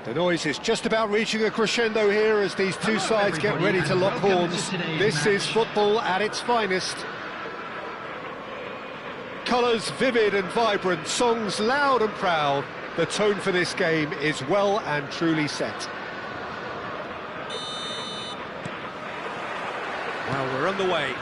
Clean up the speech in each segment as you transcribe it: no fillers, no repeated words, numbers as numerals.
The noise is just about reaching a crescendo here as these two sides get ready to lock horns. This is football at its finest. Colours vivid and vibrant, songs loud and proud. The tone for this game is well and truly set. Well, we're underway.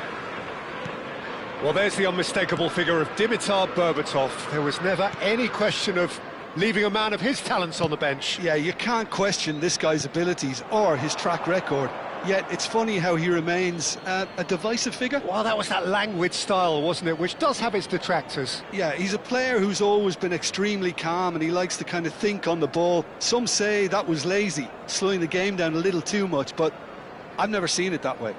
Well, there's the unmistakable figure of Dimitar Berbatov. There was never any question of leaving a man of his talents on the bench. Yeah, you can't question this guy's abilities or his track record. Yet it's funny how he remains a divisive figure. Well, that was that languid style, wasn't it, which does have its detractors. Yeah, he's a player who's always been extremely calm and he likes to kind of think on the ball. Some say that was lazy, slowing the game down a little too much, but I've never seen it that way.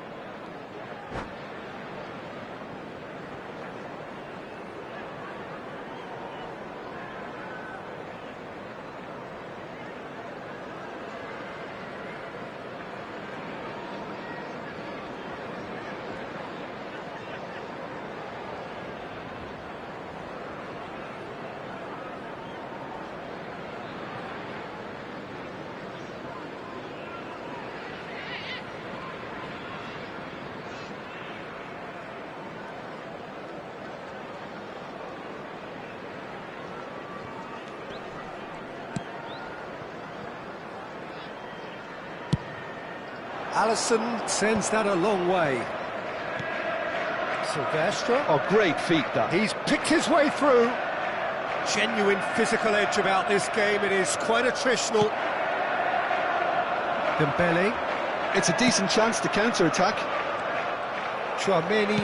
Alisson sends that a long way. Silvestre. Oh, great feat, that. He's picked his way through. Genuine physical edge about this game. It is quite attritional. Dembele. It's a decent chance to counter-attack. Chouameni.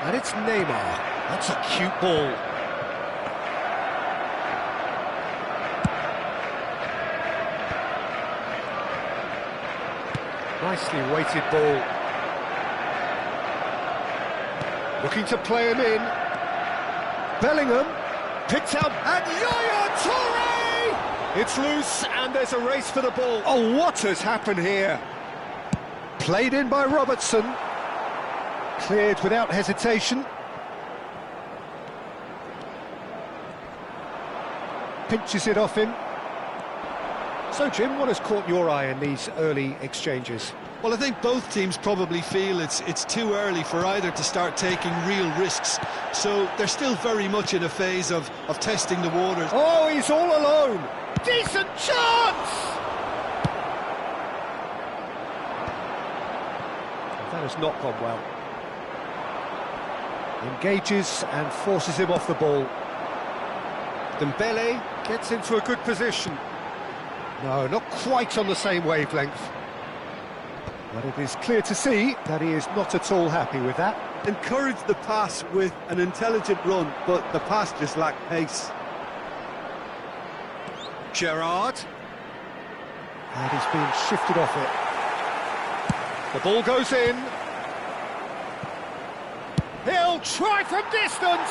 And it's Neymar. That's a cute ball. Nicely weighted ball. Looking to play him in. Bellingham picked up, and Yaya Toure! It's loose, and there's a race for the ball. Oh, what has happened here? Played in by Robertson. Cleared without hesitation. Pinches it off him. So, Jim, what has caught your eye in these early exchanges? Well, I think both teams probably feel it's too early for either to start taking real risks. So they're still very much in a phase of testing the waters. Oh, he's all alone! Decent chance! That has not gone well. Engages and forces him off the ball. Dembele gets into a good position. No, not quite on the same wavelength. But it is clear to see that he is not at all happy with that. Encouraged the pass with an intelligent run, but the pass just lacked pace. Gerrard. And he's being shifted off it. The ball goes in. He'll try from distance!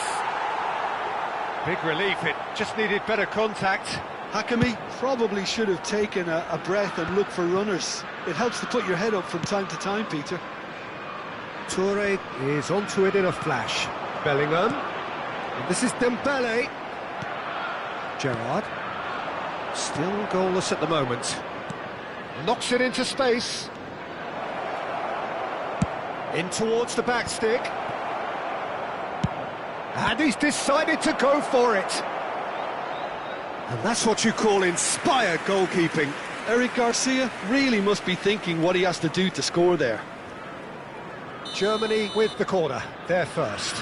Big relief, it just needed better contact. Hakimi probably should have taken a breath and looked for runners. It helps to put your head up from time to time, Peter. Toure is onto it in a flash. Bellingham. And this is Dembele. Gerrard. Still goalless at the moment. Knocks it into space. In towards the back stick. And he's decided to go for it. And that's what you call inspired goalkeeping. Eric Garcia really must be thinking what he has to do to score there. Germany with the corner, they're first.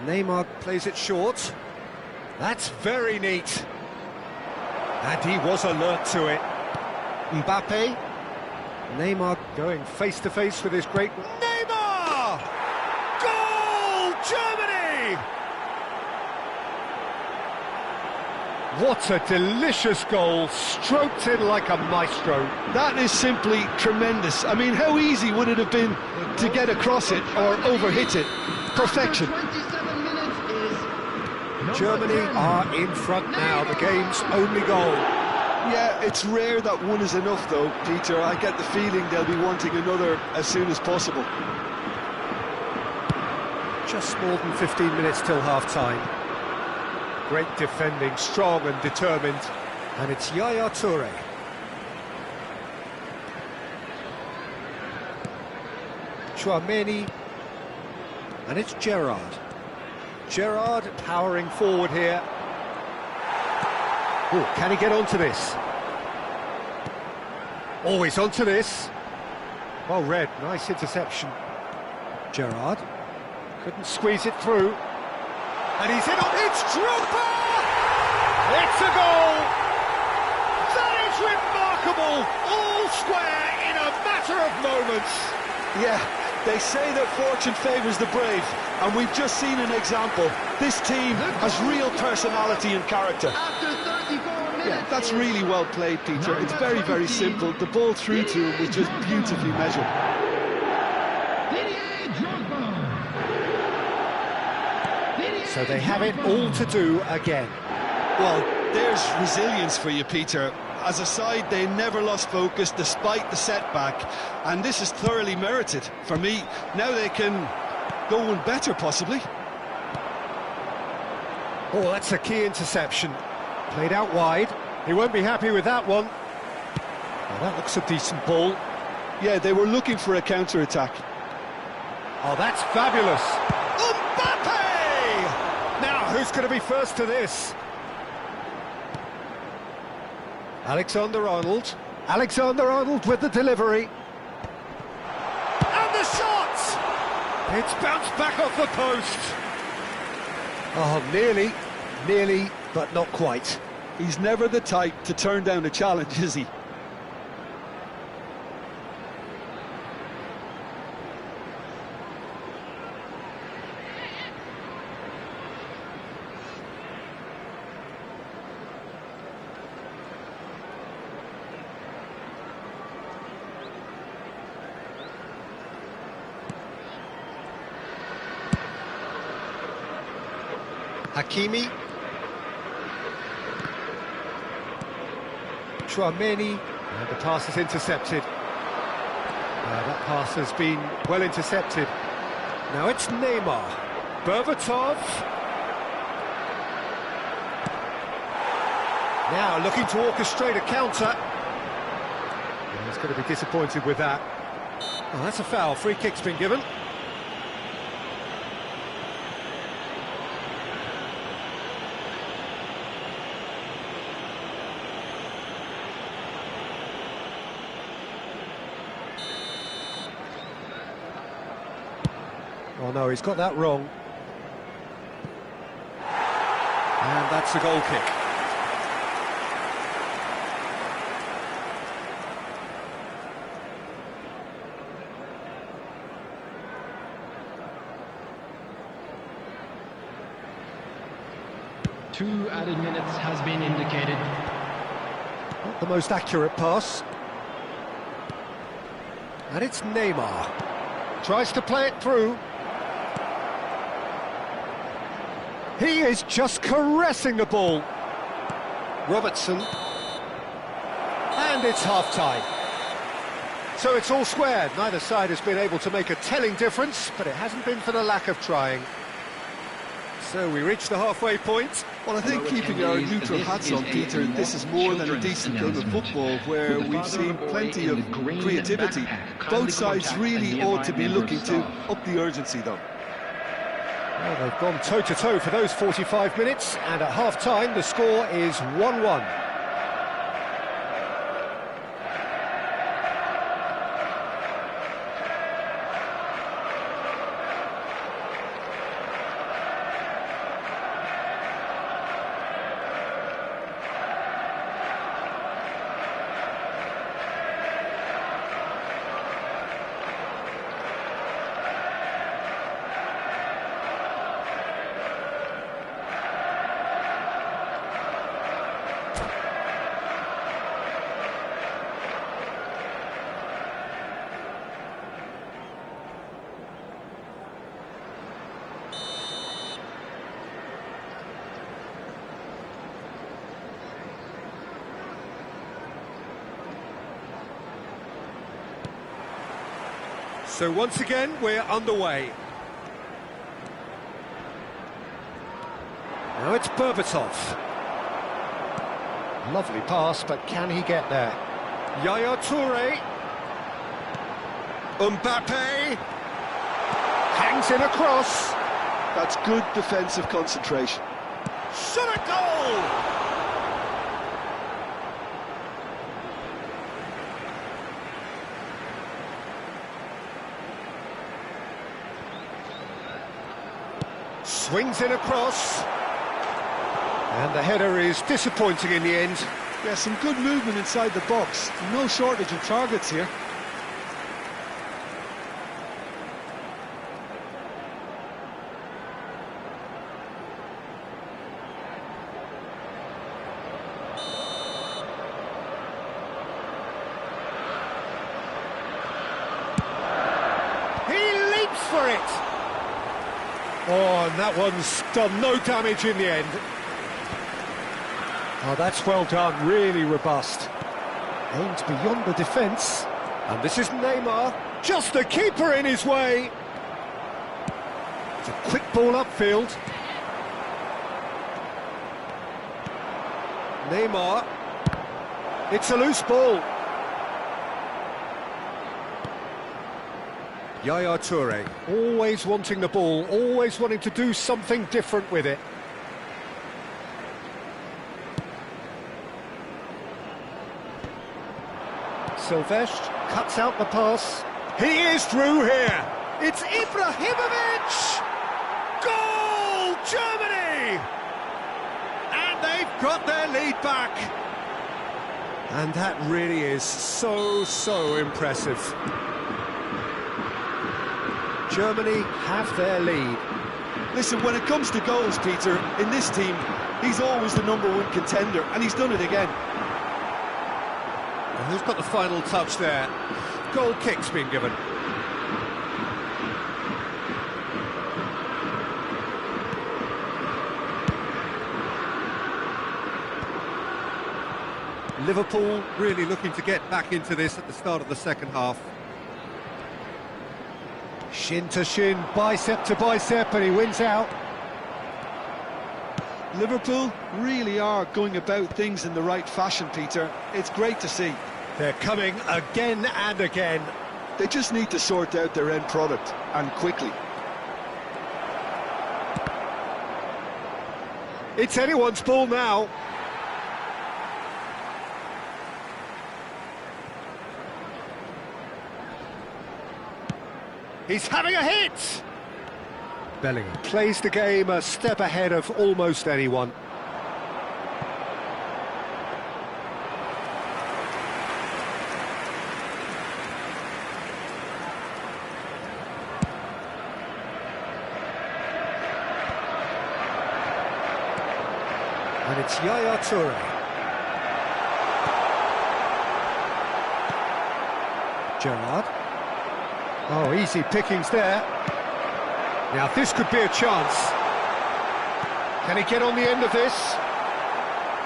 Neymar plays it short. That's very neat. And he was alert to it. Mbappe. Neymar going face-to-face with his great... Neymar! Goal! Germany! What a delicious goal, stroked in like a maestro. That is simply tremendous. I mean, how easy would it have been to get across it or overhit it? Perfection. Germany are in front now, the game's only goal. Yeah, it's rare that one is enough though, Peter. I get the feeling they'll be wanting another as soon as possible. Just more than 15 minutes till half-time. Great defending, strong and determined. And it's Yaya Toure. Chouameni. And it's Gerrard. Gerrard powering forward here. Oh, can he get onto this? Oh, he's onto this. Well read, nice interception. Gerrard couldn't squeeze it through. And he's in on it. It's Drogba! It's a goal! That is remarkable! All square in a matter of moments. Yeah, they say that fortune favours the brave, and we've just seen an example. This team has real personality and character. Yeah, that's really well played, Peter. It's very, very simple. The ball through to him was just beautifully measured. So they have it all to do again. Well, there's resilience for you, Peter. As a side, they never lost focus despite the setback, and this is thoroughly merited. For me, now they can go one better, possibly. Oh, that's a key interception. Played out wide. He won't be happy with that one. Oh, that looks a decent ball. Yeah, they were looking for a counter-attack. Oh, that's fabulous. Mbappe! Now, who's going to be first to this? Alexander-Arnold. Alexander-Arnold with the delivery. And the shot! It's bounced back off the post. Oh, nearly, but not quite. He's never the type to turn down a challenge, is he? Hakimi. Chouameni. And the pass is intercepted. That pass has been well intercepted. Now it's Neymar. Berbatov. Now looking to orchestrate a counter. He's going to be disappointed with that. Oh, that's a foul. Free kick's been given. Oh no, he's got that wrong. And that's a goal kick. Two added minutes has been indicated. Not the most accurate pass. And it's Neymar. Tries to play it through. He is just caressing the ball. Robertson. And it's half-time. So it's all square. Neither side has been able to make a telling difference, but it hasn't been for the lack of trying. So we reach the halfway point. Well, I think keeping our neutral hats on, Peter, this is more than a decent game of football where we've seen plenty of creativity. Both sides really ought to be looking to up the urgency, though. Well, they've gone toe-to-toe for those 45 minutes, and at half-time the score is 1-1. So once again, we're underway. Now it's Berbatov. Lovely pass, but can he get there? Yaya Toure. Mbappe. Hangs in a cross. That's good defensive concentration. Shot a goal! Swings in a cross. And the header is disappointing in the end. Yeah, some good movement inside the box. No shortage of targets here. He leaps for it! Oh, and that one's done no damage in the end. Oh, that's well done, really robust. Aimed beyond the defence. And this is Neymar, just the keeper in his way. It's a quick ball upfield. Neymar. It's a loose ball. Yaya Toure, always wanting the ball, always wanting to do something different with it. Silvestre cuts out the pass. He is through here. It's Ibrahimovic! Goal, Germany! And they've got their lead back. And that really is so impressive. Germany have their lead. Listen, when it comes to goals, Peter, in this team, he's always the #1 contender, and he's done it again. And who's got the final touch there? Goal kick's been given. Liverpool really looking to get back into this at the start of the second half. Shin to shin, bicep to bicep, and he wins out. Liverpool really are going about things in the right fashion, Peter. It's great to see. They're coming again and again. They just need to sort out their end product, and quickly. It's anyone's ball now. He's having a hit! Bellingham plays the game a step ahead of almost anyone. And it's Yaya Toure. Gerrard. Oh, easy pickings there. Now, this could be a chance. Can he get on the end of this?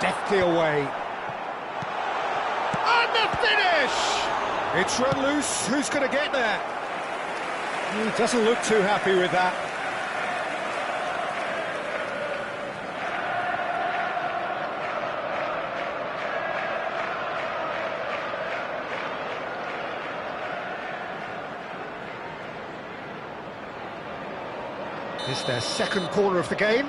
Deftly away. And the finish! It's run loose. Who's going to get there? He doesn't look too happy with that. It's their second corner of the game.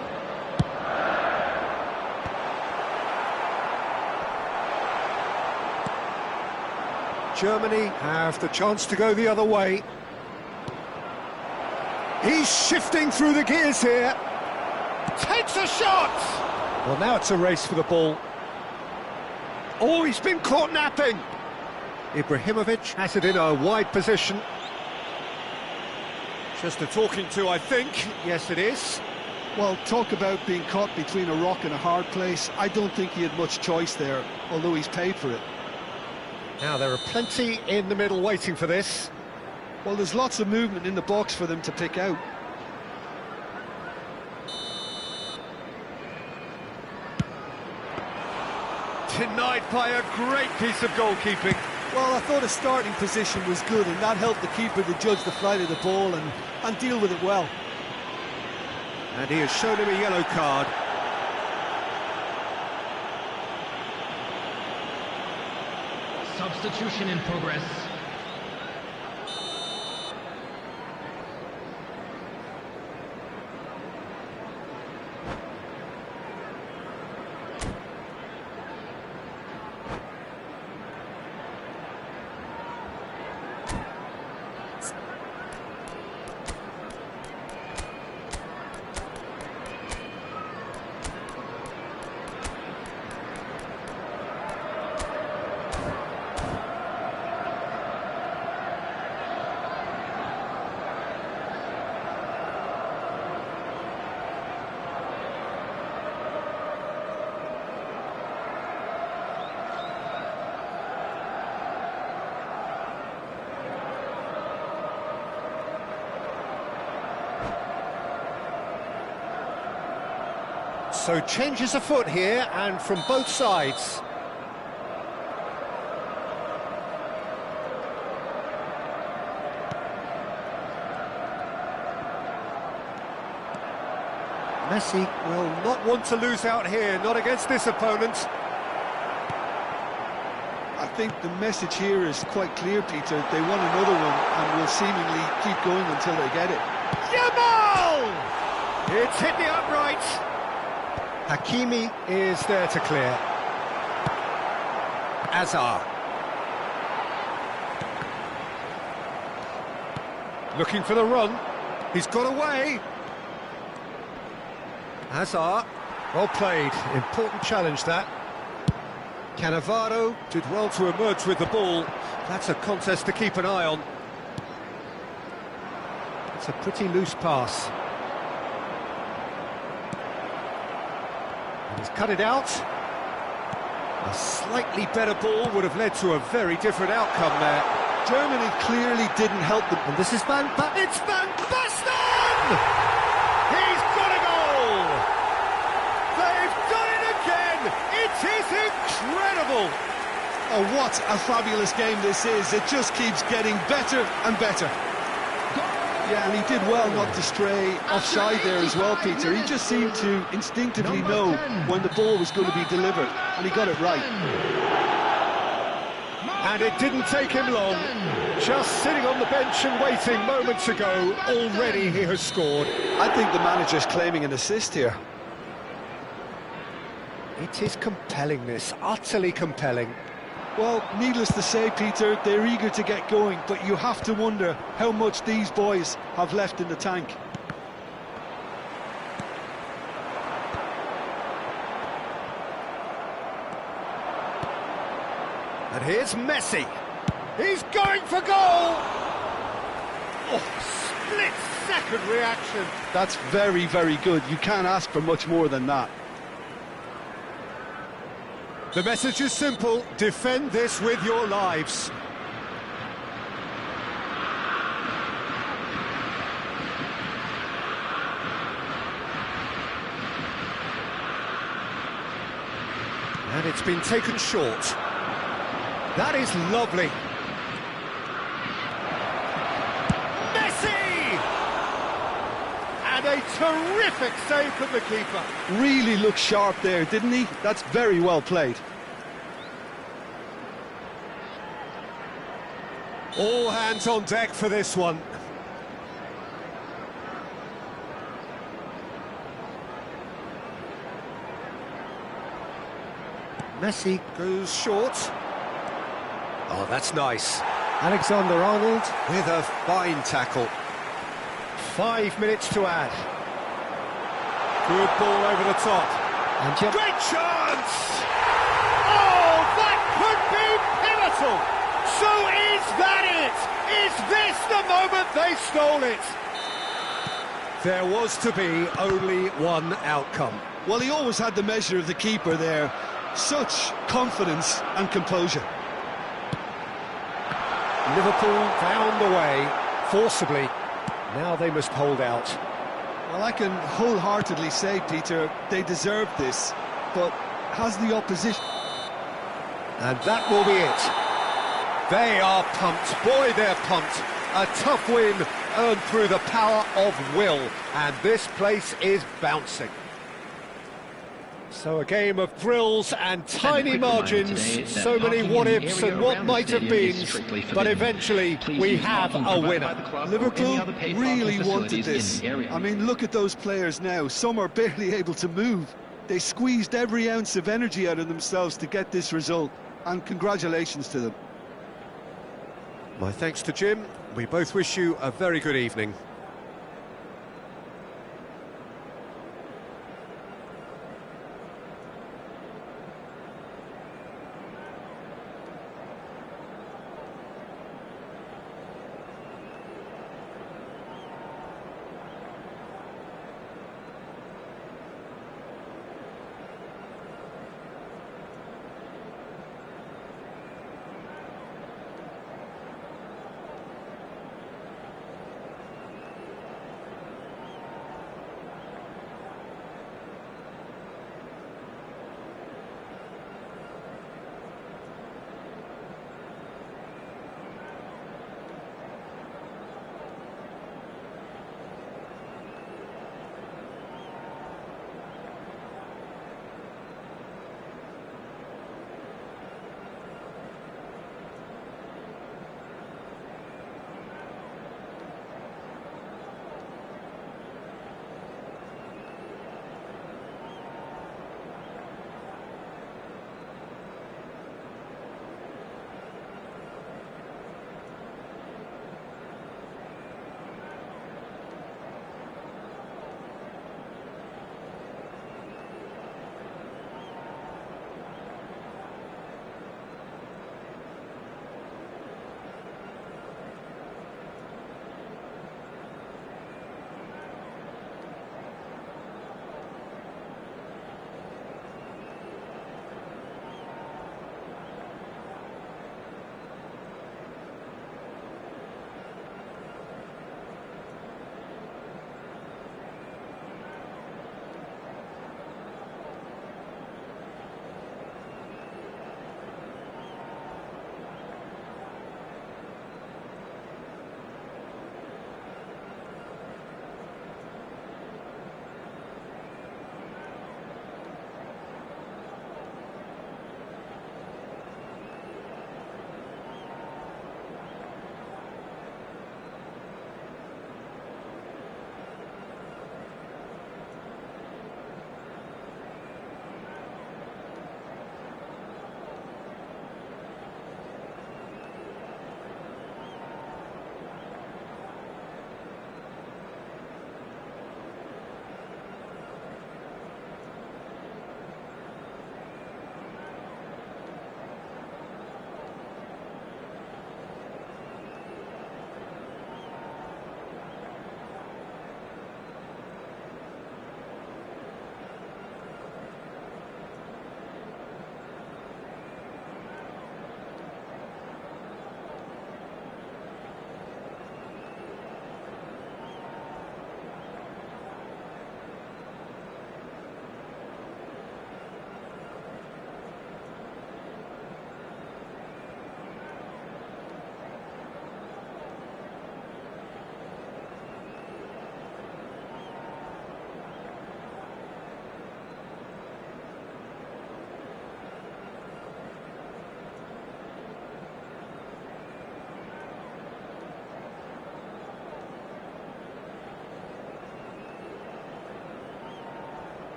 Germany have the chance to go the other way. He's shifting through the gears here. Takes a shot! Well, now it's a race for the ball. Oh, he's been caught napping. Ibrahimovic has it in a wide position. Just a talking to, I think. Yes, it is. Well, talk about being caught between a rock and a hard place. I don't think he had much choice there, although he's paid for it. Now, there are plenty in the middle waiting for this. Well, there's lots of movement in the box for them to pick out. Denied by a great piece of goalkeeping. Well, I thought his starting position was good, and that helped the keeper to judge the flight of the ball and deal with it well. And he has shown him a yellow card. Substitution in progress. So changes afoot here, and from both sides. Messi will not want to lose out here, not against this opponent. I think the message here is quite clear, Peter. They want another one and will seemingly keep going until they get it. Yamal! It's hit the uprights. Hakimi is there to clear. Azar. Looking for the run. He's got away. Azar. Well played. Important challenge, that. Cannavaro did well to emerge with the ball. That's a contest to keep an eye on. It's a pretty loose pass. He's cut it out. A slightly better ball would have led to a very different outcome there. Germany clearly didn't help them. And this is it's Van Basten! He's got a goal! They've done it again! It is incredible! Oh, what a fabulous game this is. It just keeps getting better and better. Yeah, and he did well not to stray offside there as well, Peter. He just seemed to instinctively know when the ball was going to be delivered, and he got it right. And it didn't take him long. Just sitting on the bench and waiting moments ago, already he has scored. I think the manager's claiming an assist here. It is compelling, this, utterly compelling. Well, needless to say, Peter, they're eager to get going, but you have to wonder how much these boys have left in the tank. And here's Messi. He's going for goal! Oh, split-second reaction. That's very, very good. You can't ask for much more than that. The message is simple: defend this with your lives. And it's been taken short. That is lovely. Messi! And a terrific save from the keeper. Really looked sharp there, didn't he? That's very well played. All hands on deck for this one. Messi goes short. Oh, that's nice. Alexander-Arnold with a fine tackle. 5 minutes to add. Good ball over the top. And great chance! Oh, that could be pivotal! So is that it? Is this the moment they stole it? There was to be only one outcome. Well, he always had the measure of the keeper there. Such confidence and composure. Liverpool found the way, forcibly. Now they must hold out. Well, I can wholeheartedly say, Peter, they deserved this, but has the opposition... And that will be it. They are pumped. Boy, they're pumped. A tough win earned through the power of will, and this place is bouncing. So a game of thrills and tiny margins, so many what-ifs and what might have been, but eventually we have a winner. Liverpool really wanted this. I mean, look at those players now. Some are barely able to move. They squeezed every ounce of energy out of themselves to get this result, and congratulations to them. My thanks to Jim. We both wish you a very good evening.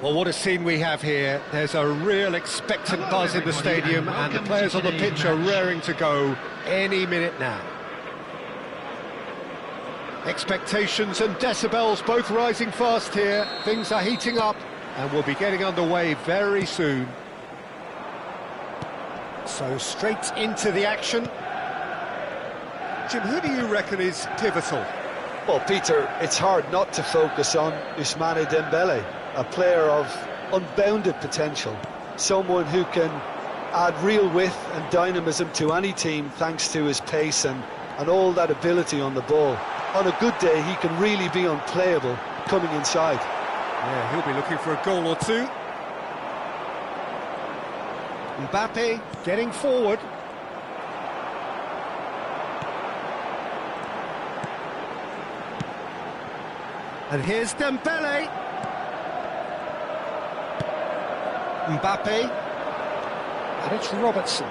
Well, what a scene we have here. There's a real expectant buzz in the stadium, and the players on the pitch are raring to go any minute now. Expectations and decibels both rising fast here. Things are heating up, and we'll be getting underway very soon. So straight into the action. Jim, who do you reckon is pivotal? Well, Peter, it's hard not to focus on Ousmane Dembele, a player of unbounded potential, someone who can add real width and dynamism to any team thanks to his pace and all that ability on the ball. On a good day, he can really be unplayable coming inside. Yeah, he'll be looking for a goal or two. Mbappe getting forward. And here's Dembele. Mbappe. And it's Robertson.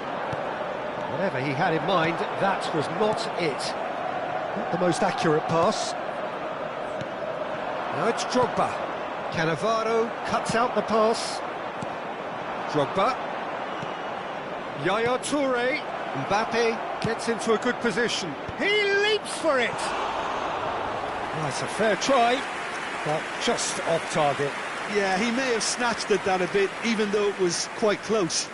Whatever he had in mind, that was not it. Not the most accurate pass. Now it's Drogba. Cannavaro cuts out the pass. Drogba. Yaya Toure. Mbappe gets into a good position. He leaps for it. Oh, it's a fair try, but just off target. Yeah, he may have snatched at that a bit, even though it was quite close.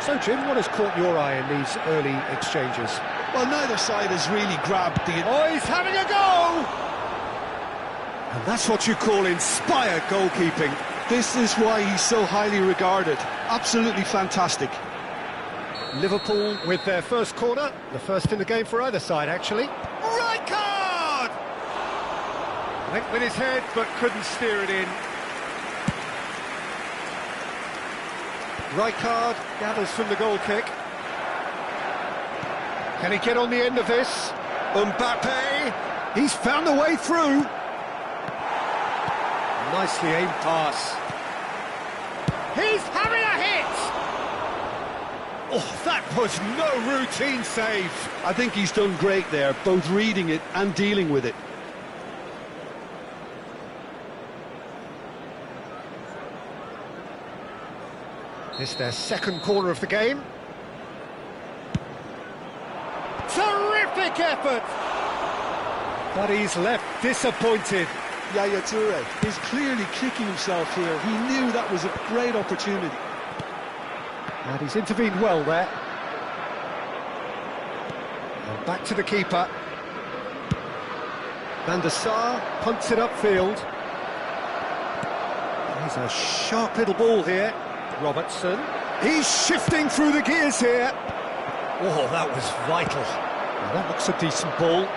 So, Jim, what has caught your eye in these early exchanges? Well, neither side has really grabbed the... Oh, he's having a go! And that's what you call inspired goalkeeping. This is why he's so highly regarded. Absolutely fantastic. Liverpool with their first corner, the first in the game for either side, actually. Right card! Went with his head, but couldn't steer it in. Right card gathers from the goal kick. Can he get on the end of this? Mbappe! He's found the way through. Nicely aimed pass. He's having a hit! Oh, that was no routine save. I think he's done great there, both reading it and dealing with it. This is their second corner of the game. Terrific effort! But he's left disappointed. Yaya Toure is clearly kicking himself here. He knew that was a great opportunity. And he's intervened well there. And back to the keeper. Van der Sar punts it upfield. He's a sharp little ball here. Robertson. He's shifting through the gears here. Oh, that was vital. Now, that looks a decent ball.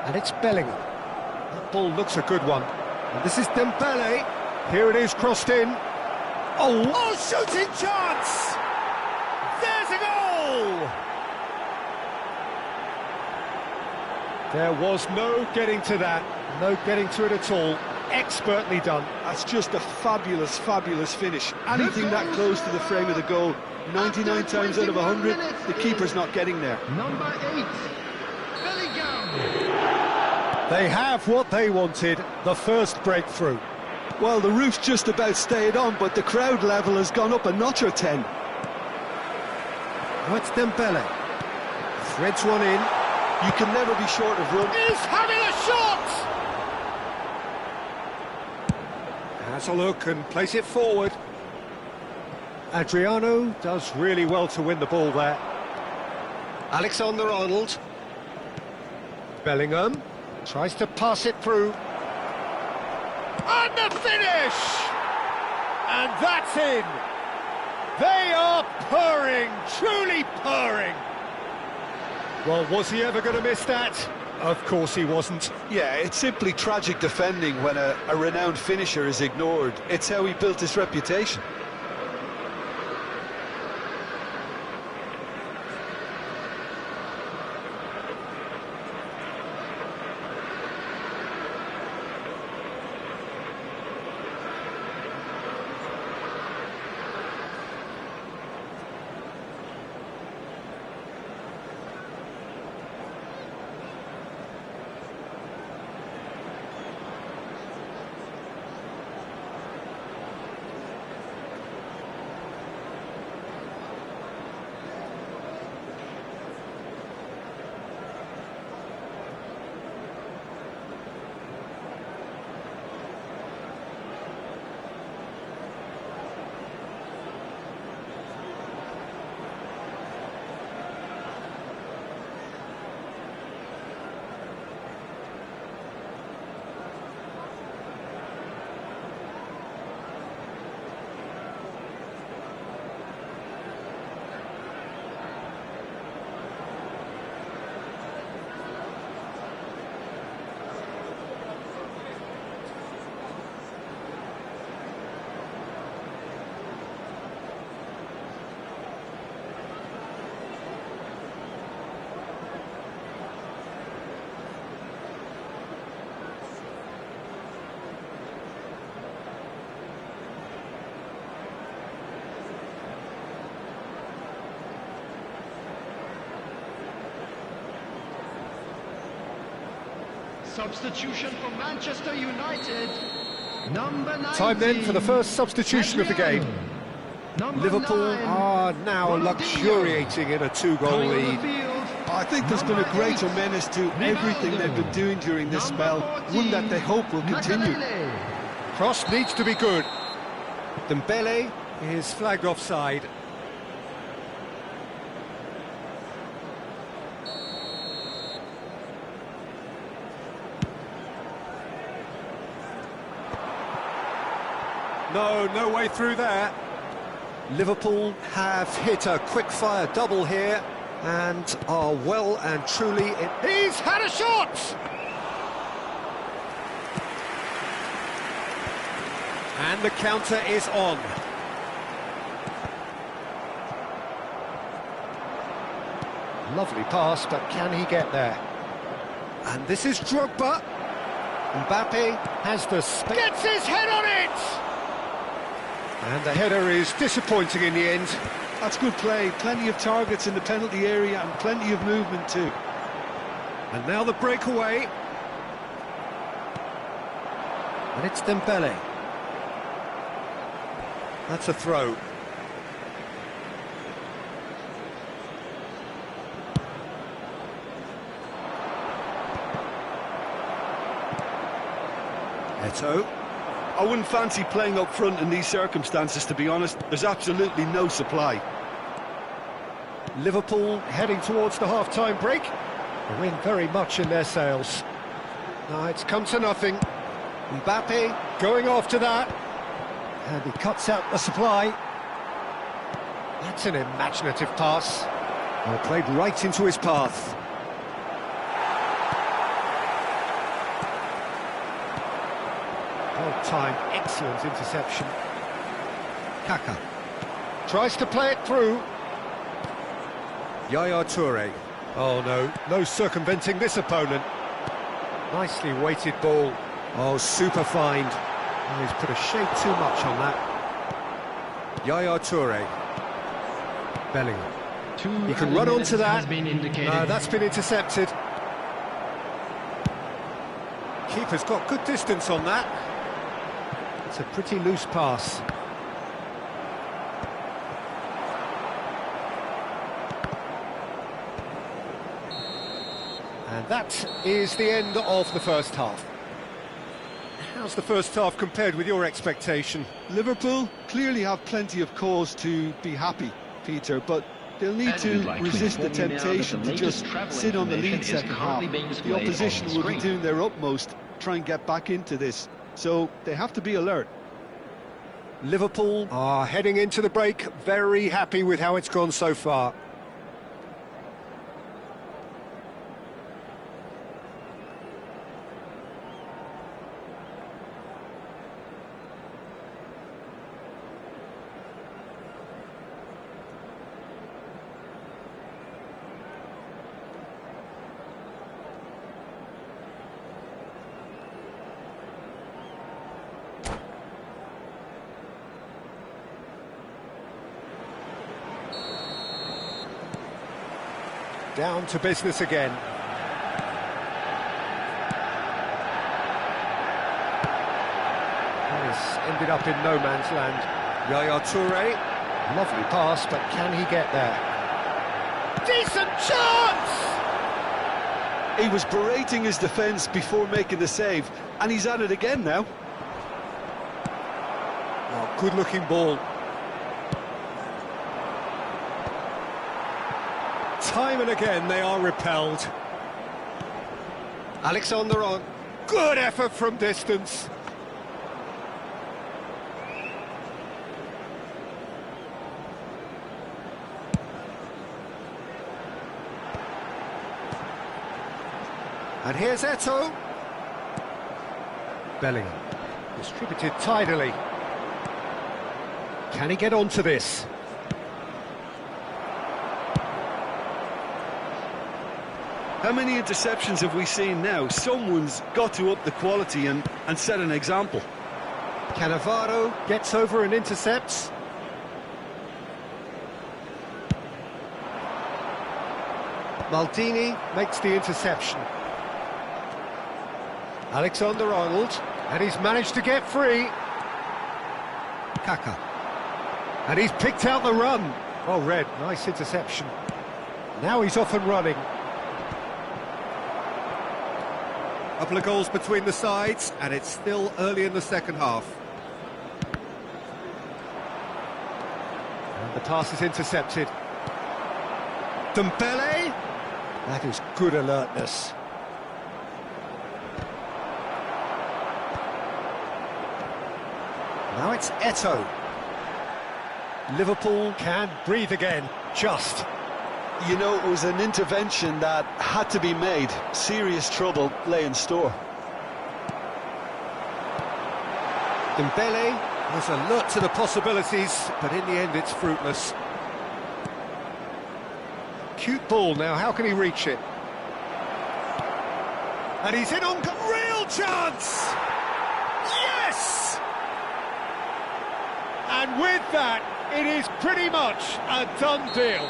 And it's Bellingham. That ball looks a good one. And this is Dembele. Here it is, crossed in. Oh, shooting chance! There's a goal! There was no getting to that. No getting to it at all. Expertly done. That's just a fabulous, fabulous finish. Anything that close to the frame of the goal, 99 times out of 100, the keeper's not getting there. Number 8, Bellingham. They have what they wanted, the first breakthrough. Well, the roof's just about stayed on, but the crowd level has gone up a notch or 10. Now it's Dembele. Threads one in. You can never be short of run. He's having a shot! Has a look and plays it forward. Adriano does really well to win the ball there. Alexander-Arnold. Bellingham tries to pass it through. And the finish! And that's in! They are purring, truly purring! Well, was he ever going to miss that? Of course he wasn't. Yeah, it's simply tragic defending when a renowned finisher is ignored. It's how he built his reputation. Substitution for Manchester United. Number 19. Time then for the first substitution of the game. Number Liverpool 9. are now luxuriating in a 2-goal lead. I think there's been a greater menace to everything they've been doing during this spell, one that they hope will continue. Cross needs to be good. Dembele is flagged offside. No way through there. Liverpool have hit a quick-fire double here and are well and truly in... He's had a shot! And the counter is on. Lovely pass, but can he get there? And this is Drogba. Mbappe has the space. Gets his head on it! And the header is disappointing in the end. That's good play. Plenty of targets in the penalty area and plenty of movement too. And now the breakaway. And it's Dembele. That's a throw. Eto'o. I wouldn't fancy playing up front in these circumstances, to be honest. There's absolutely no supply. Liverpool heading towards the half-time break. The wind very much in their sails. Now it's come to nothing. Mbappe going after that. And he cuts out the supply. That's an imaginative pass. Well, played right into his path. Time, excellent interception. Kaka tries to play it through. Yaya Toure. Oh no circumventing this opponent. Nicely weighted ball. Oh, super find. Oh, he's put a shade too much on that. Yaya Toure. Bellingham. He can run onto that. No, that's been intercepted. Keeper's got good distance on that. It's a pretty loose pass. And that is the end of the first half. How's the first half compared with your expectation? Liverpool clearly have plenty of cause to be happy, Peter, but they'll need to resist the temptation to just sit on the lead second half. The opposition will be doing their utmost to try and get back into this. So they have to be alert. Liverpool are heading into the break, very happy with how it's gone so far. Down to business again. This ended up in no man's land. Yaya Toure, lovely pass, but can he get there? Decent chance! He was berating his defence before making the save, and he's at it again now. Oh, good-looking ball. Time and again they are repelled. Alexander on. Good effort from distance. And here's Eto'o. Bellingham. Distributed tidily. Can he get onto this? How many interceptions have we seen now? Someone's got to up the quality and set an example. Cannavaro gets over and intercepts. Maldini makes the interception. Alexander-Arnold, and he's managed to get free. Kaka. And he's picked out the run. Oh, Red, nice interception. Now he's off and running. Couple of goals between the sides, and it's still early in the second half. And the pass is intercepted. Dembele. That is good alertness. Now it's Eto'o. Liverpool can breathe again, just. You know, it was an intervention that had to be made. Serious trouble lay in store. Dembele was alert to the possibilities, but in the end it's fruitless. Cute ball now, how can he reach it? And he's in on real chance! Yes! And with that, it is pretty much a done deal.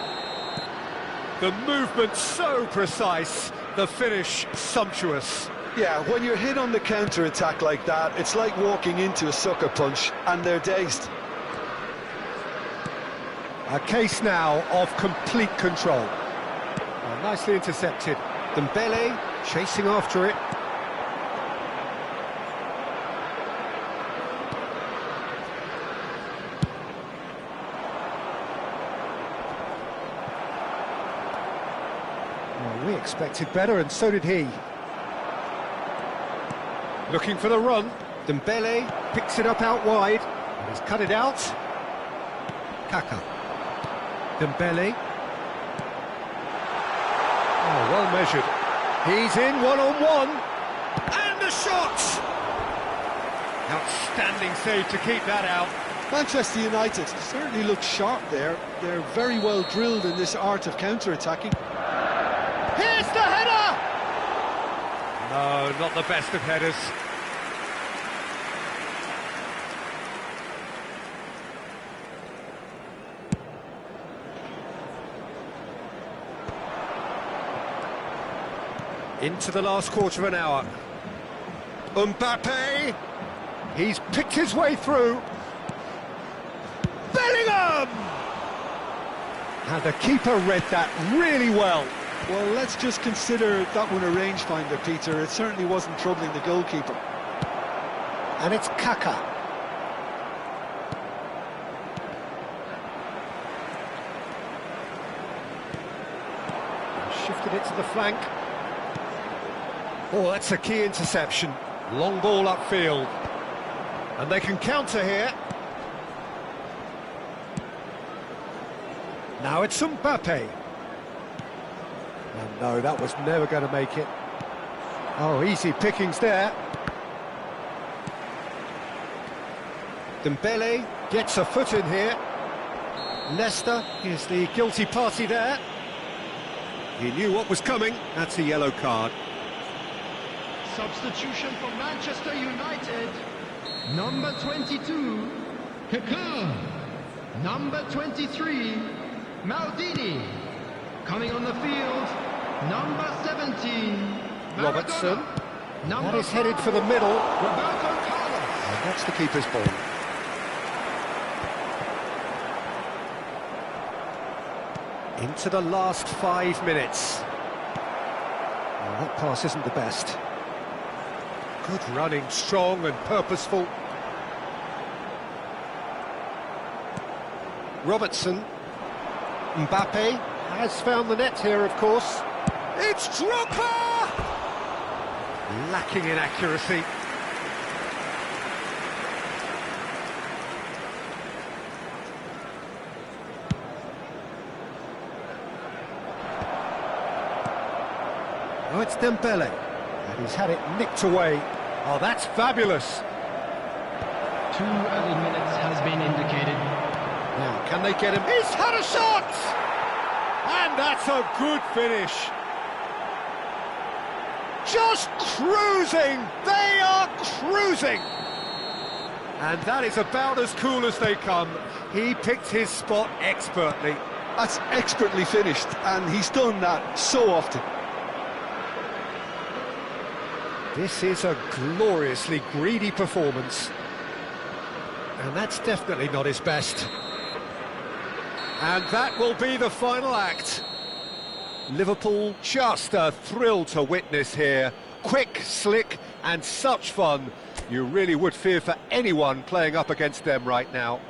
The movement so precise, the finish sumptuous. Yeah, when you're hit on the counter-attack like that, it's like walking into a sucker punch, and they're dazed. A case now of complete control. Oh, nicely intercepted. Dembele chasing after it. Well, we expected better, and so did he. Looking for the run. Dembele picks it up out wide. And he's cut it out. Kaka. Dembele. Oh, well measured. He's in one-on-one. And the shot! Outstanding save to keep that out. Manchester United certainly look sharp there. They're very well drilled in this art of counter-attacking. Here's the header! No, not the best of headers. Into the last quarter of an hour. Mbappe! He's picked his way through. Bellingham! And the keeper read that really well. Well, let's just consider that one a rangefinder, Peter. It certainly wasn't troubling the goalkeeper. And it's Kaka. Shifted it to the flank. Oh, that's a key interception. Long ball upfield. And they can counter here. Now it's Mbappe. Oh, no, that was never going to make it. Oh, easy pickings there. Dembele gets a foot in here. Leicester is the guilty party there. He knew what was coming. That's a yellow card. Substitution for Manchester United. Number 22, Kaka. Number 23, Maldini. Coming on the field, number 17, Maradona. Robertson. Number That is headed for the middle. Roberto Carlos. And that's the keeper's ball. Into the last 5 minutes. Well, that pass isn't the best. Good running, strong and purposeful. Robertson. Mbappe has found the net here, of course. It's Drogba! Lacking in accuracy. Oh, it's Dembele. And he's had it nicked away. Oh, that's fabulous. 2 early minutes has been indicated. Now, can they get him? He's had a shot! And that's a good finish. Just cruising! They are cruising! And that is about as cool as they come. He picked his spot expertly. That's expertly finished, and he's done that so often. This is a gloriously greedy performance. And that's definitely not his best. And that will be the final act. Liverpool, just a thrill to witness here. Quick, slick, and such fun. You really would fear for anyone playing up against them right now.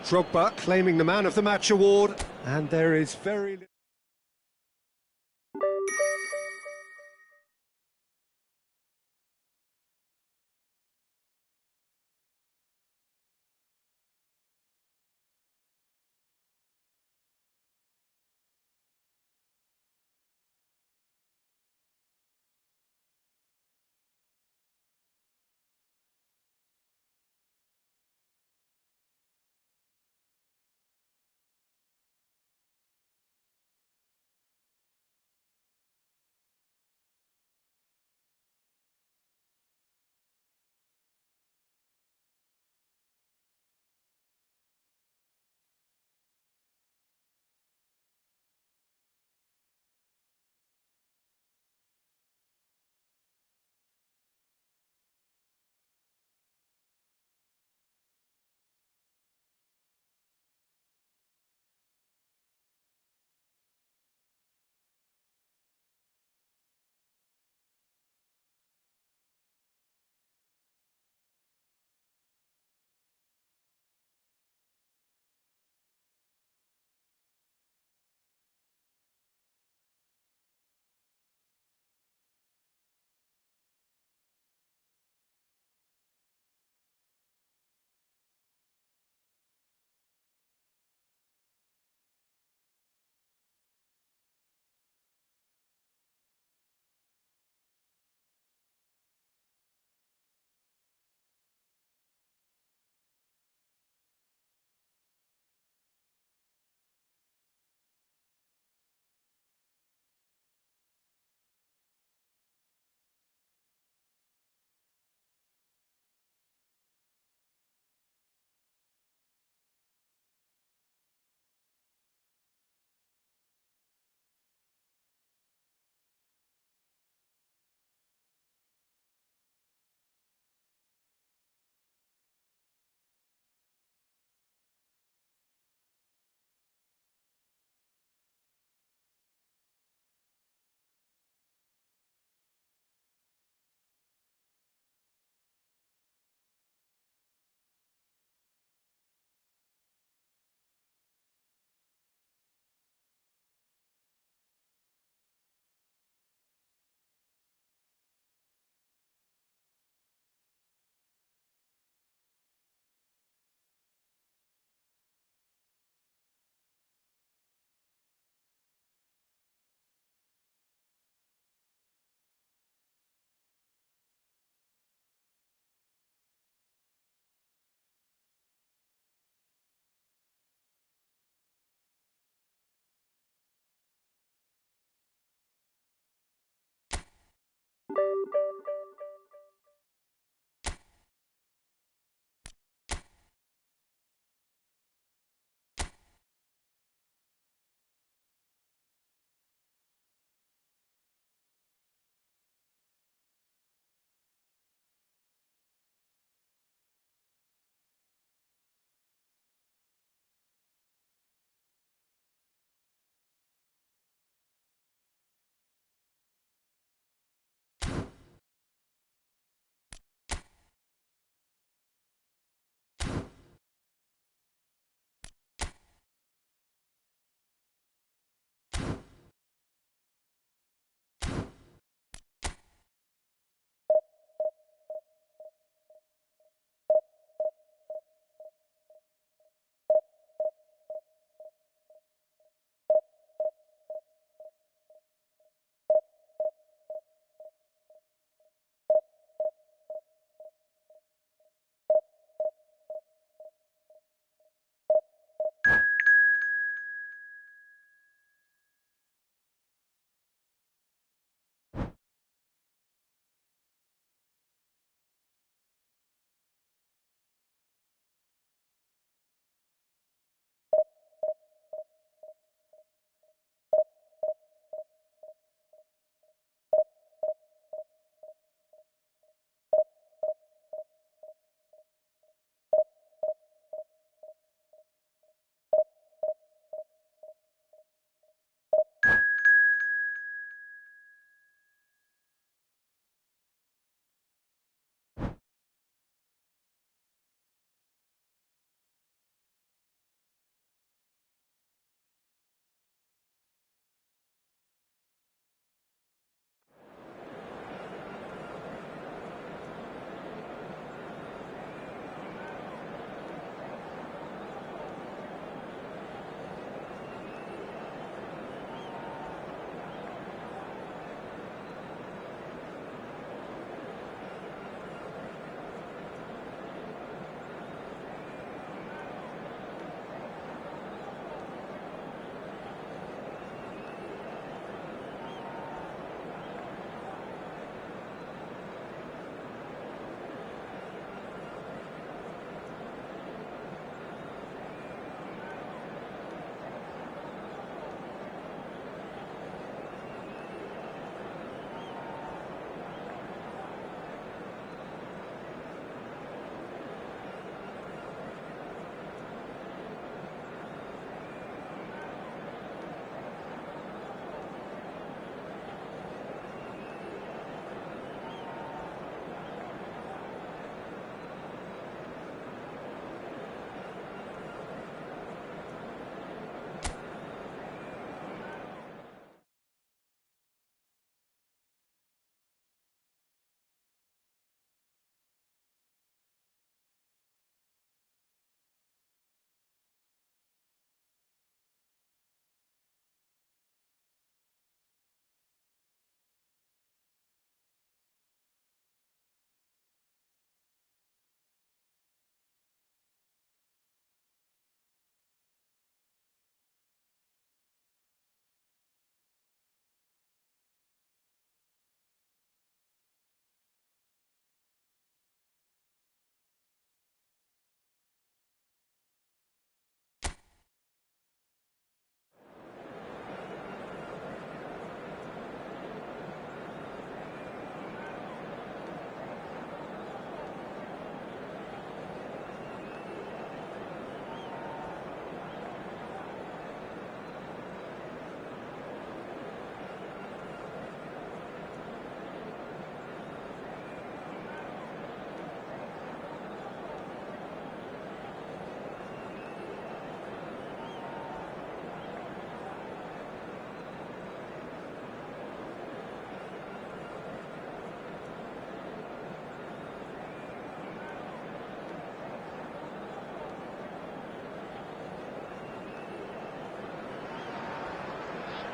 Drogba claiming the Man of the Match award, and there is very little...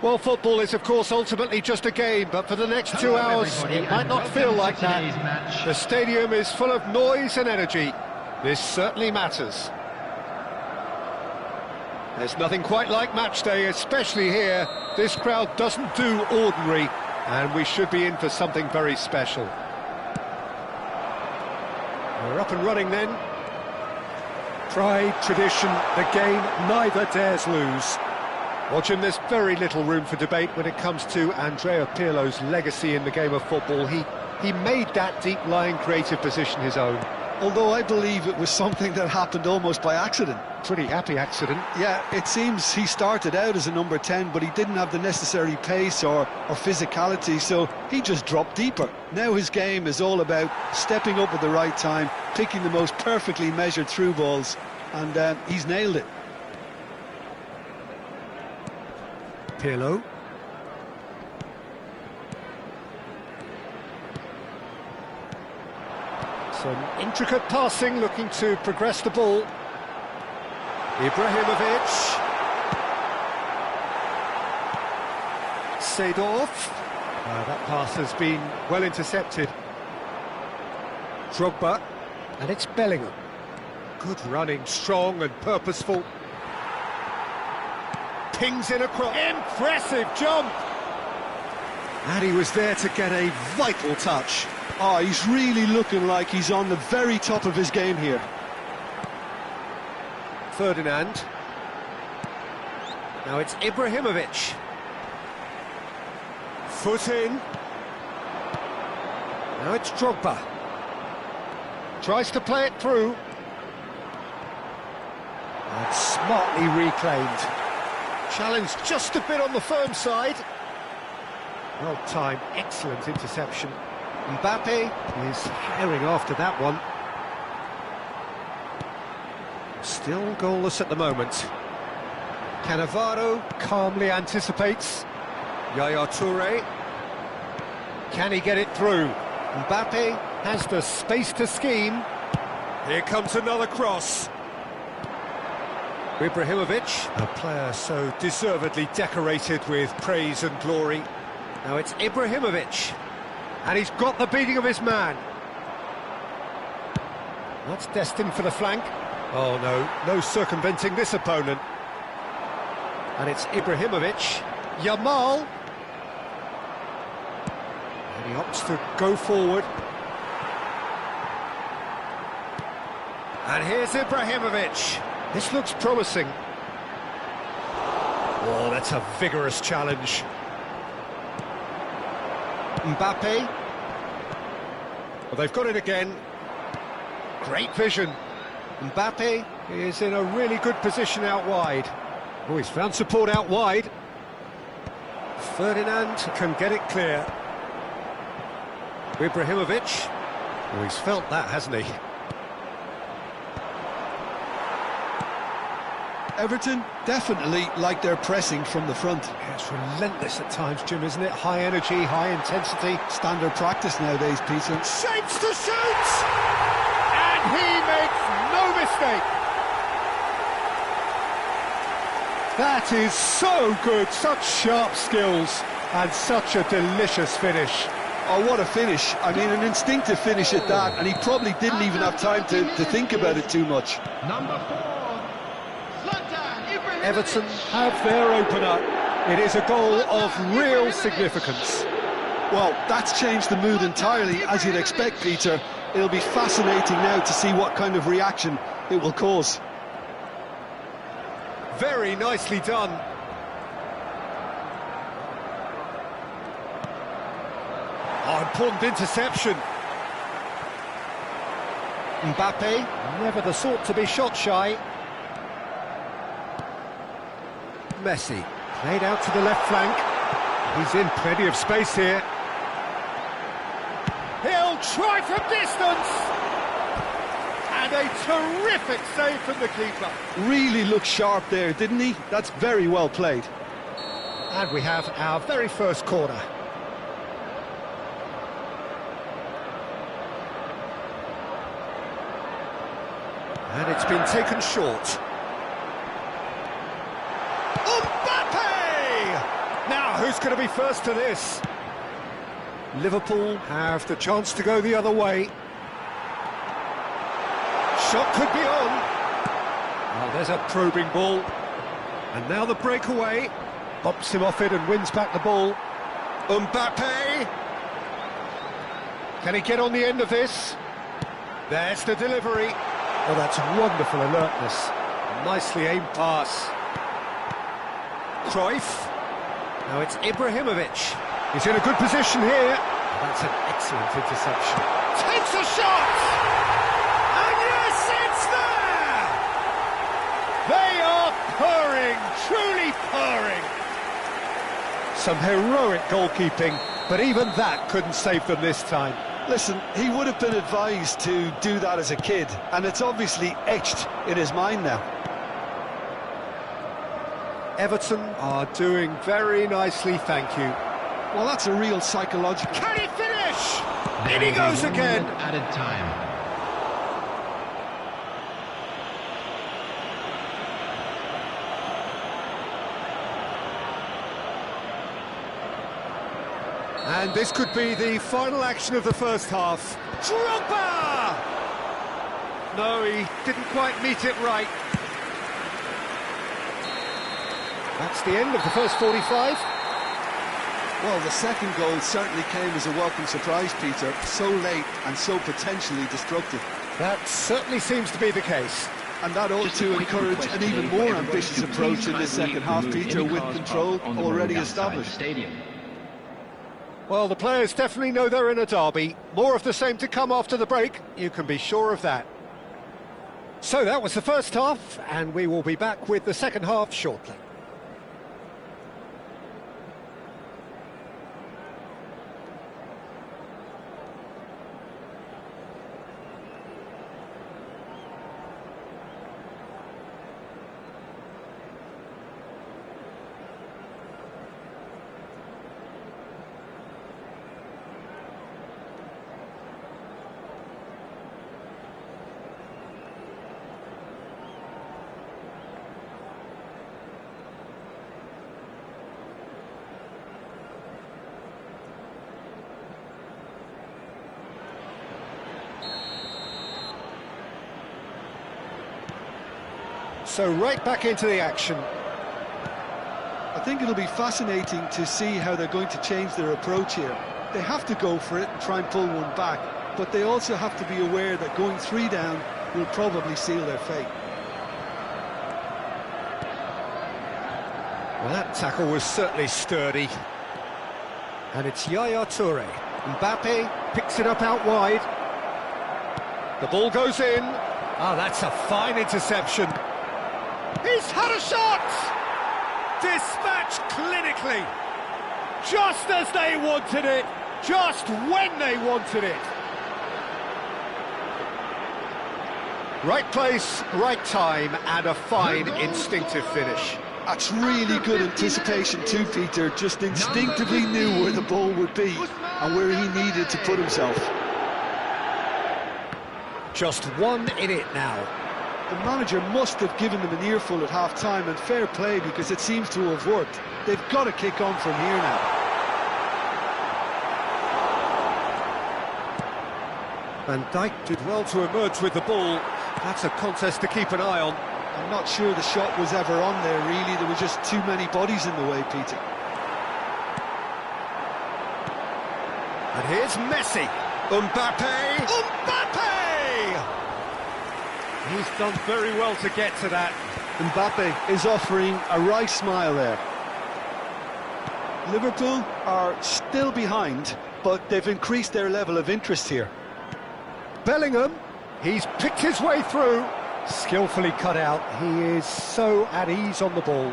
Well, football is, of course, ultimately just a game, but for the next 2 hours, it might not feel like that. The stadium is full of noise and energy. This certainly matters. There's nothing quite like match day, especially here. This crowd doesn't do ordinary, and we should be in for something very special. We're up and running then. Pride, tradition, the game neither dares lose. Watching, there's very little room for debate when it comes to Andrea Pirlo's legacy in the game of football. He made that deep-lying creative position his own. Although I believe it was something that happened almost by accident. Pretty happy accident. Yeah, it seems he started out as a number 10, but he didn't have the necessary pace or physicality, so he just dropped deeper. Now his game is all about stepping up at the right time, picking the most perfectly measured through balls, and he's nailed it. Pirlo. Some intricate passing, looking to progress the ball. Ibrahimovic. Seedorf. That pass has been well intercepted. Drogba. And it's Bellingham. Good running, strong and purposeful. Pings in across. Impressive jump! And he was there to get a vital touch. Oh, he's really looking like he's on the very top of his game here. Ferdinand. Now it's Ibrahimovic. Foot in. Now it's Drogba. Tries to play it through. And smartly reclaimed. Challenge just a bit on the firm side. Well timed, excellent interception. Mbappe is herring after that one. Still goalless at the moment. Cannavaro calmly anticipates. Yaya Toure. Can he get it through? Mbappe has the space to scheme. Here comes another cross. Ibrahimovic, a player so deservedly decorated with praise and glory. Now it's Ibrahimovic, and he's got the beating of his man. That's destined for the flank. Oh no circumventing this opponent. And it's Ibrahimovic, Yamal. And he opts to go forward. And here's Ibrahimovic. This looks promising. Oh, that's a vigorous challenge. Mbappe. Well, they've got it again. Great vision. Mbappe is in a really good position out wide. Oh, he's found support out wide. Ferdinand can get it clear. Ibrahimovic. Oh, he's felt that, hasn't he? Everton definitely like their pressing from the front. Yeah, it's relentless at times, Jim, isn't it? High energy, high intensity. Standard practice nowadays, Peter. Shapes to shoot! And he makes no mistake. That is so good, such sharp skills, and such a delicious finish. Oh, what a finish. I mean, an instinctive finish at that, and he probably didn't even have time to think about it too much. Number 4. Everton have their opener. It is a goal of real significance. Well, that's changed the mood entirely, as you'd expect, Peter. It'll be fascinating now to see what kind of reaction it will cause. Very nicely done. Oh, important interception. Mbappe, never the sort to be shot shy. Messi, played out to the left flank. He's in plenty of space here. He'll try from distance! And a terrific save from the keeper. Really looked sharp there, didn't he? That's very well played. And we have our very first corner. And it's been taken short. Now, who's going to be first to this? Liverpool have the chance to go the other way. Shot could be on. Oh, there's a probing ball. And now the breakaway. Bumps him off it and wins back the ball. Mbappe! Can he get on the end of this? There's the delivery. Oh, that's wonderful alertness. Nicely aimed pass. Cruyff. Now it's Ibrahimovic. He's in a good position here. That's an excellent interception. Takes a shot! And yes, it's there! They are purring, truly purring. Some heroic goalkeeping, but even that couldn't save them this time. Listen, he would have been advised to do that as a kid, and it's obviously etched in his mind now. Everton are doing very nicely, thank you. Well, that's a real psychological... Can he finish? In he goes again. Added time. And this could be the final action of the first half. Drogba! No, he didn't quite meet it right. That's the end of the first 45. Well, the second goal certainly came as a welcome surprise, Peter. So late and so potentially destructive. That certainly seems to be the case. And that ought to encourage an even more ambitious approach in this second half, Peter, with control already established. Well, the players definitely know they're in a derby. More of the same to come after the break, you can be sure of that. So that was the first half, and we will be back with the second half shortly. So right back into the action. I think it'll be fascinating to see how they're going to change their approach here. They have to go for it and try and pull one back, but they also have to be aware that going 3 down will probably seal their fate. Well, that tackle was certainly sturdy. And it's Yaya Toure. Mbappe picks it up out wide. The ball goes in. Oh, that's a fine interception. He's had a shot! Dispatched clinically. Just as they wanted it. Just when they wanted it. Right place, right time, and a fine instinctive finish. That's really good anticipation too, Peter. Just instinctively knew where the ball would be and where he needed to put himself. Just one in it now. The manager must have given them an earful at half-time, and fair play because it seems to have worked. They've got to kick on from here now. Van Dijk did well to emerge with the ball. That's a contest to keep an eye on. I'm not sure the shot was ever on there, really. There were just too many bodies in the way, Peter. And here's Messi. Mbappe! Mbappe! He's done very well to get to that. Mbappe is offering a right smile there. Liverpool are still behind, but they've increased their level of interest here. Bellingham, he's picked his way through. Skillfully cut out. He is so at ease on the ball.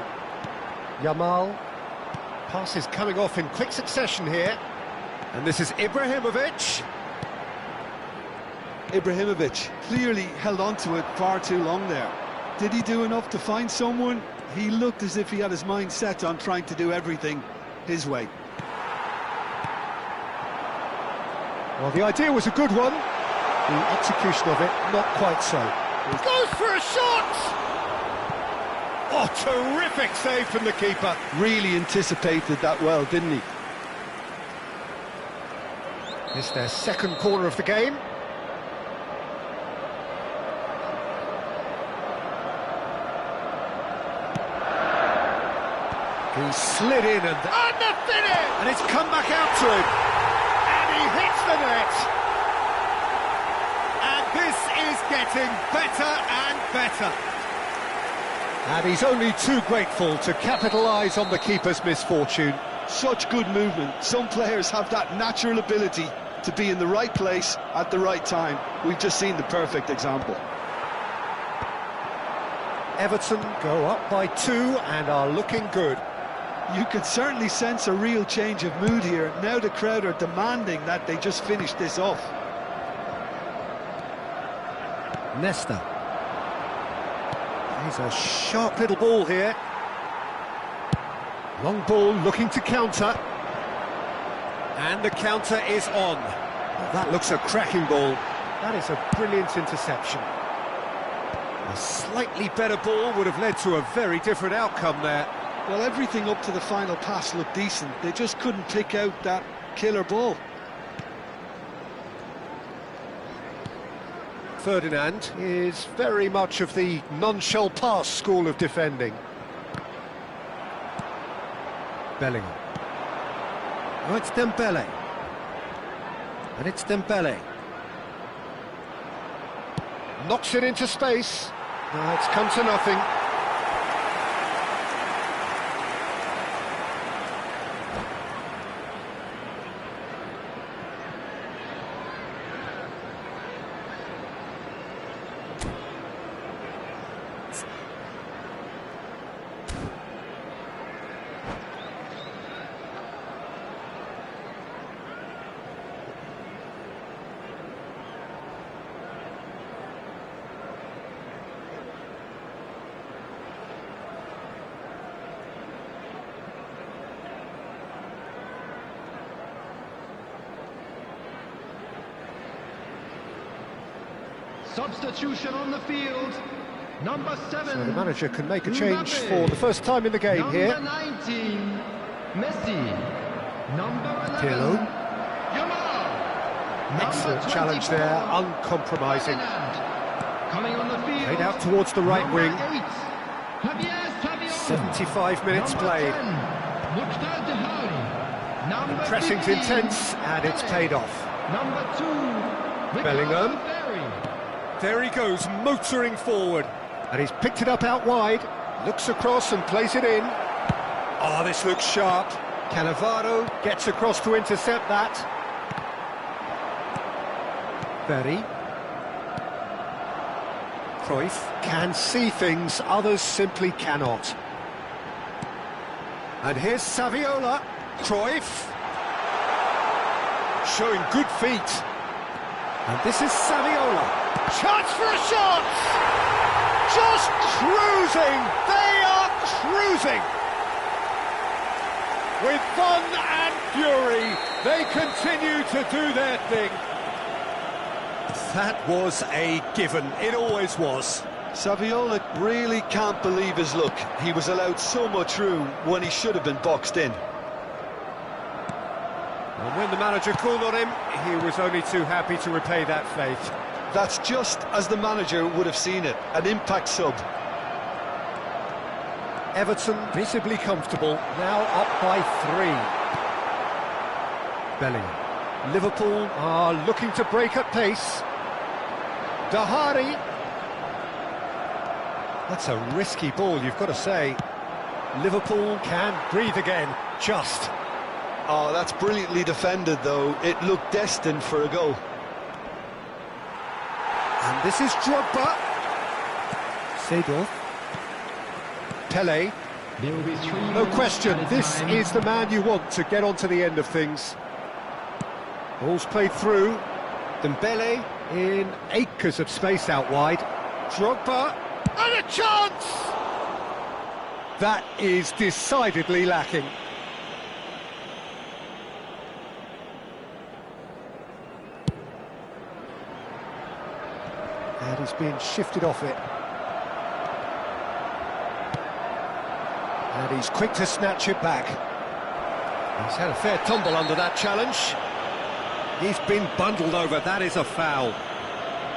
Yamal. Passes coming off in quick succession here. And this is Ibrahimovic. Ibrahimovic clearly held on to it far too long there. Did he do enough to find someone? He looked as if he had his mind set on trying to do everything his way. Well, the idea was a good one. The execution of it, not quite so. Goes for a shot! Oh, terrific save from the keeper. Really anticipated that well, didn't he? It's their second corner of the game. He slid in and the finish! And it's come back out to him. And he hits the net. And this is getting better and better. And he's only too grateful to capitalise on the keeper's misfortune. Such good movement. Some players have that natural ability to be in the right place at the right time. We've just seen the perfect example. Everton go up by 2 and are looking good. You can certainly sense a real change of mood here. Now the crowd are demanding that they just finish this off. Nesta. He's a sharp little ball here. Long ball looking to counter. And the counter is on. Well, that looks a cracking ball. That is a brilliant interception. A slightly better ball would have led to a very different outcome there. Well, everything up to the final pass looked decent. They just couldn't pick out that killer ball. Ferdinand is very much of the none-shall-pass school of defending. Bellingham. Oh, it's Dembele. And it's Dembele. Knocks it into space. No, it's come to nothing. Substitution on the field. Number 7. So the manager can make a change for the first time in the game number here. Number 19, Messi. Number 11, Pirlo. Yamal. Excellent challenge there, uncompromising. Coming on the field. Played out towards the right wing. 8, 75 minutes played. The pressing's 15, intense, and it's paid off. Number 2, Bellingham. There he goes, motoring forward. And he's picked it up out wide. Looks across and plays it in. Oh, this looks sharp. Cannavaro gets across to intercept that. Berry. Cruyff can see things others simply cannot. And here's Saviola. Cruyff. Showing good feet. And this is Saviola. Chance for a shot! Just cruising! They are cruising! With fun and fury, they continue to do their thing. That was a given. It always was. Saviola really can't believe his luck. He was allowed so much room when he should have been boxed in. And when the manager called on him, he was only too happy to repay that faith. That's just as the manager would have seen it, an impact sub. Everton visibly comfortable, now up by 3. Bellingham. Liverpool are looking to break at pace. Dahari. That's a risky ball, you've got to say. Liverpool can breathe again, just. Oh, that's brilliantly defended, though. It looked destined for a goal. And this is Drogba. Seedorf. Pele. No question, this is the man you want to get onto the end of things. Ball's played through. Dembele in acres of space out wide. Drogba. And a chance! That is decidedly lacking. And he's being shifted off it. And he's quick to snatch it back. He's had a fair tumble under that challenge. He's been bundled over, that is a foul.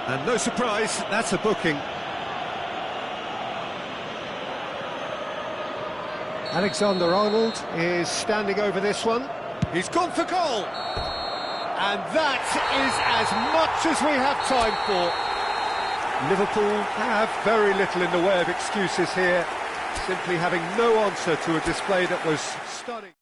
And no surprise, that's a booking. Alexander-Arnold is standing over this one. He's gone for goal! And that is as much as we have time for. Liverpool have very little in the way of excuses here, simply having no answer to a display that was stunning.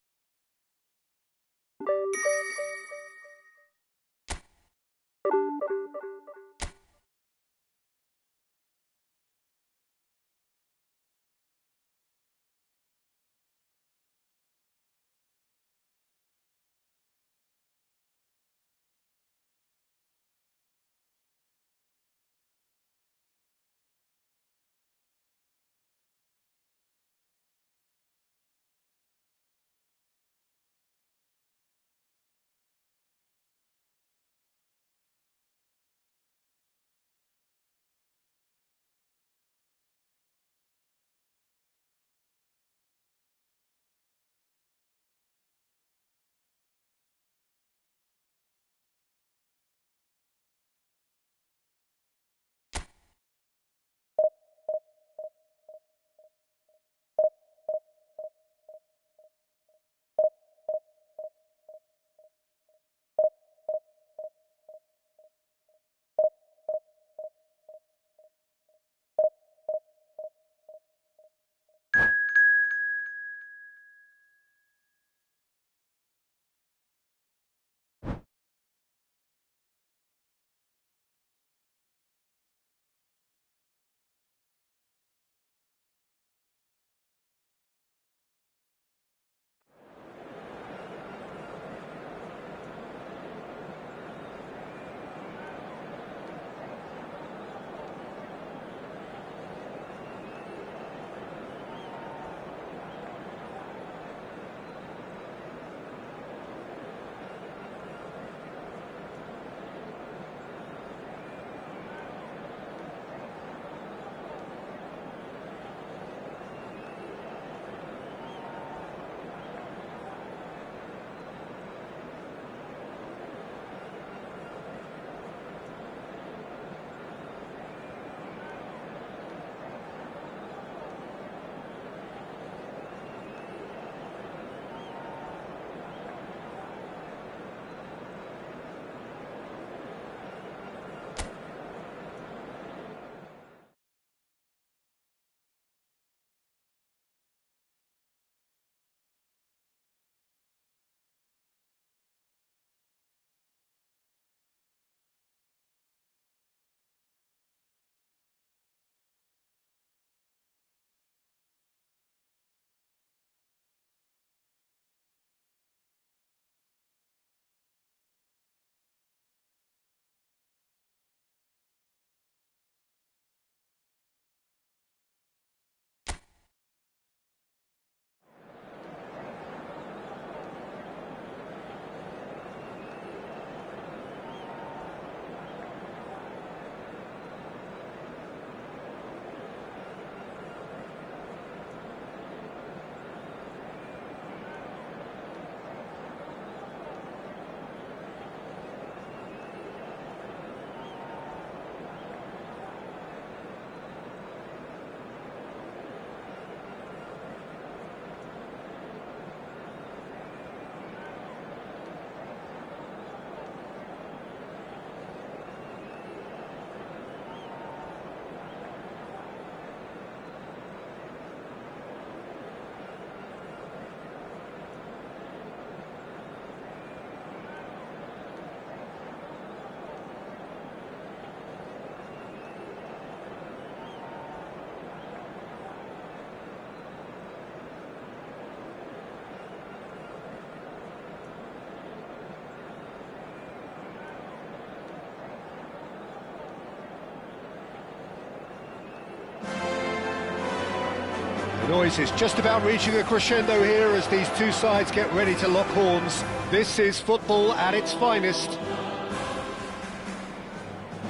Noise is just about reaching a crescendo here as these two sides get ready to lock horns. This is football at its finest.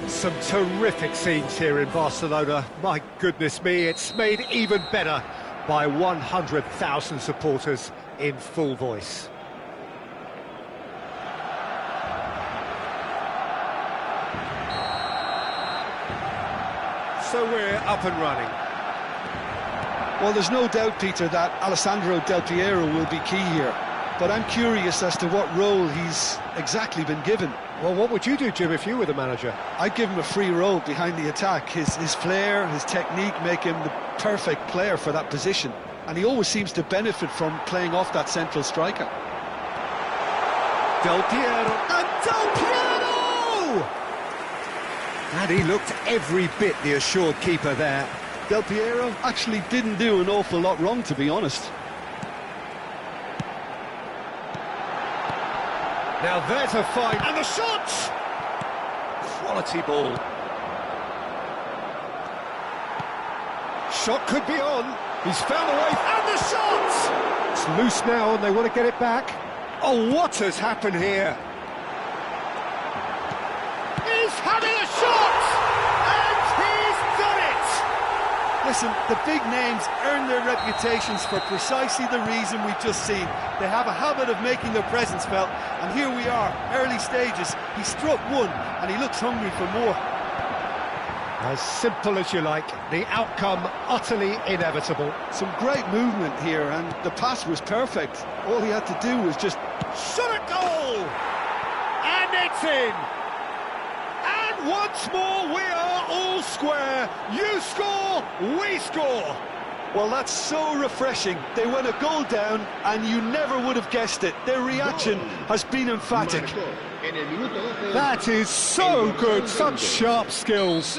Some terrific scenes here in Barcelona. My goodness me, it's made even better by 100,000 supporters in full voice. So we're up and running. Well, there's no doubt, Peter, that Alessandro Del Piero will be key here. But I'm curious as to what role he's exactly been given. Well, what would you do, Jim, if you were the manager? I'd give him a free role behind the attack. His flair, his technique make him the perfect player for that position. And he always seems to benefit from playing off that central striker. Del Piero, and Del Piero! And he looked every bit the assured keeper there. Del Piero actually didn't do an awful lot wrong, to be honest. Now there's a fight, and the shot! Quality ball. Shot could be on. He's found a way, and the shot! It's loose now, and they want to get it back. Oh, what has happened here? He's having a shot! And he's done it! Listen, the big names earn their reputations for precisely the reason we've just seen. They have a habit of making their presence felt, and here we are, early stages. He struck one, and he looks hungry for more. As simple as you like, the outcome utterly inevitable. Some great movement here, and the pass was perfect. All he had to do was just shot a goal! And it's in! And once more we are all square. You score, we score. Well, that's so refreshing. They went a goal down, and you never would have guessed it. Their reaction has been emphatic. That is so good, such sharp skills.